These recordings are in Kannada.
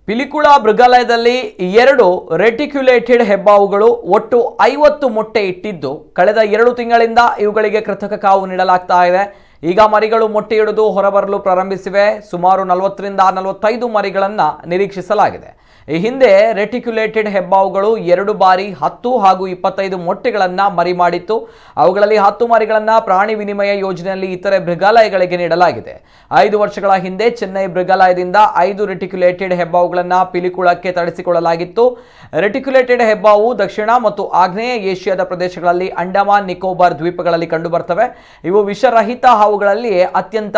ಪಿಲಿಕುಳ ಮೃಗಾಲಯದಲ್ಲಿ 2 ರೆಟಿಕ್ಯುಲೇಟೆಡ್ ಹೆಬ್ಬಾವುಗಳು ಒಟ್ಟು 50 ಮೊಟ್ಟೆ ಇಟ್ಟಿದ್ದು ಕಳೆದ 2 ತಿಂಗಳಿಂದ ಇವುಗಳಿಗೆ ಕೃತಕ ಕಾವು ನೀಡಲಾಗ್ತಾ ಇದೆ. ಈಗ ಮರಿಗಳು ಮೊಟ್ಟೆ ಇಡುವುದು ಹೊರಬರಲು ಪ್ರಾರಂಭಿಸಿವೆ. ಸುಮಾರು 40 ರಿಂದ 45 ಮರಿಗಳನ್ನು ನಿರೀಕ್ಷಿಸಲಾಗಿದೆ. ಈ ಹಿಂದೆ ರೆಟಿಕ್ಯುಲೇಟೆಡ್ ಹೆಬ್ಬಾವುಗಳು 2 ಬಾರಿ 10 ಹಾಗೂ 25 ಮೊಟ್ಟೆಗಳನ್ನು ಮರಿ ಮಾಡಿತ್ತು. ಅವುಗಳಲ್ಲಿ 10 ಮರಿಗಳನ್ನು ಪ್ರಾಣಿ ವಿನಿಮಯ ಯೋಜನೆಯಲ್ಲಿ ಇತರೆ ಮೃಗಾಲಯಗಳಿಗೆ ನೀಡಲಾಗಿದೆ. 5 ವರ್ಷಗಳ ಹಿಂದೆ ಚೆನ್ನೈ ಮೃಗಾಲಯದಿಂದ 5 ರೆಟಿಕ್ಯುಲೇಟೆಡ್ ಹೆಬ್ಬಾವುಗಳನ್ನು ಪಿಲಿಕುಳಕ್ಕೆ ತರಿಸಿಕೊಳ್ಳಲಾಗಿತ್ತು. ರೆಟಿಕ್ಯುಲೇಟೆಡ್ ಹೆಬ್ಬಾವು ದಕ್ಷಿಣ ಮತ್ತು ಆಗ್ನೇಯ ಏಷ್ಯಾದ ಪ್ರದೇಶಗಳಲ್ಲಿ ಅಂಡಮಾನ್ ನಿಕೋಬಾರ್ ದ್ವೀಪಗಳಲ್ಲಿ ಕಂಡುಬರ್ತವೆ. ಇವು ವಿಷರಹಿತ ಹಾವುಗಳಲ್ಲಿ ಅತ್ಯಂತ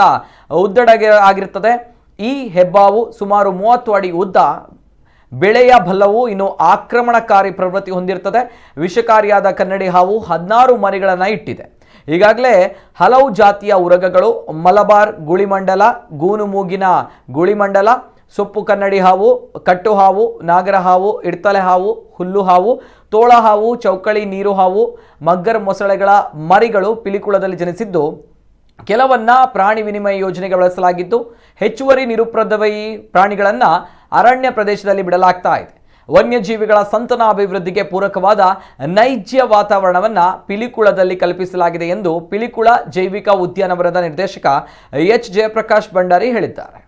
ಉದ್ದವಾಗಿರುತ್ತದೆ. ಈ ಹೆಬ್ಬಾವು ಸುಮಾರು 30 ಅಡಿ ಉದ್ದ, ಬೆಳೆಯ ಬಲ್ಲವು, ಇನ್ನು ಆಕ್ರಮಣಕಾರಿ ಪ್ರವೃತ್ತಿ ಹೊಂದಿರುತ್ತದೆ. ವಿಷಕಾರಿಯಾದ ಕನ್ನಡಿ ಹಾವು 16 ಮರಿಗಳನ್ನು ಇಟ್ಟಿದೆ. ಈಗಾಗಲೇ ಹಲವು ಜಾತಿಯ ಉರಗಗಳು, ಮಲಬಾರ್ ಗುಳಿಮಂಡಲ, ಗೂನು ಮೂಗಿನ ಗುಳಿಮಂಡಲ, ಸೊಪ್ಪು ಕನ್ನಡಿ ಹಾವು, ಕಟ್ಟು ಹಾವು, ನಾಗರ ಹಾವು, ಇಡ್ತಲೆ ಹಾವು, ಹುಲ್ಲು ಹಾವು, ತೋಳ ಹಾವು, ಚೌಕಳಿ ನೀರು ಹಾವು, ಮಗ್ಗರ್ ಮೊಸಳೆಗಳ ಮರಿಗಳು ಪಿಲಿಕುಳದಲ್ಲಿ ಜನಿಸಿದ್ದು ಕೆಲವನ್ನ ಪ್ರಾಣಿ ವಿನಿಮಯ ಯೋಜನೆಗೆ ಬಳಸಲಾಗಿದ್ದು ಹೆಚ್ಚುವರಿ ನಿರುಪದ್ರವಿ ಪ್ರಾಣಿಗಳನ್ನು ಅರಣ್ಯ ಪ್ರದೇಶದಲ್ಲಿ ಬಿಡಲಾಗ್ತಾ ಇದೆ. ವನ್ಯಜೀವಿಗಳ ಸಂತಾನ ಅಭಿವೃದ್ಧಿಗೆ ಪೂರಕವಾದ ನೈಜ ವಾತಾವರಣವನ್ನು ಪಿಲಿಕುಳದಲ್ಲಿ ಕಲ್ಪಿಸಲಾಗಿದೆ ಎಂದು ಪಿಲಿಕುಳ ಜೈವಿಕ ಉದ್ಯಾನವನದ ನಿರ್ದೇಶಕ ಎಚ್ ಜಯಪ್ರಕಾಶ್ ಭಂಡಾರಿ ಹೇಳಿದ್ದಾರೆ.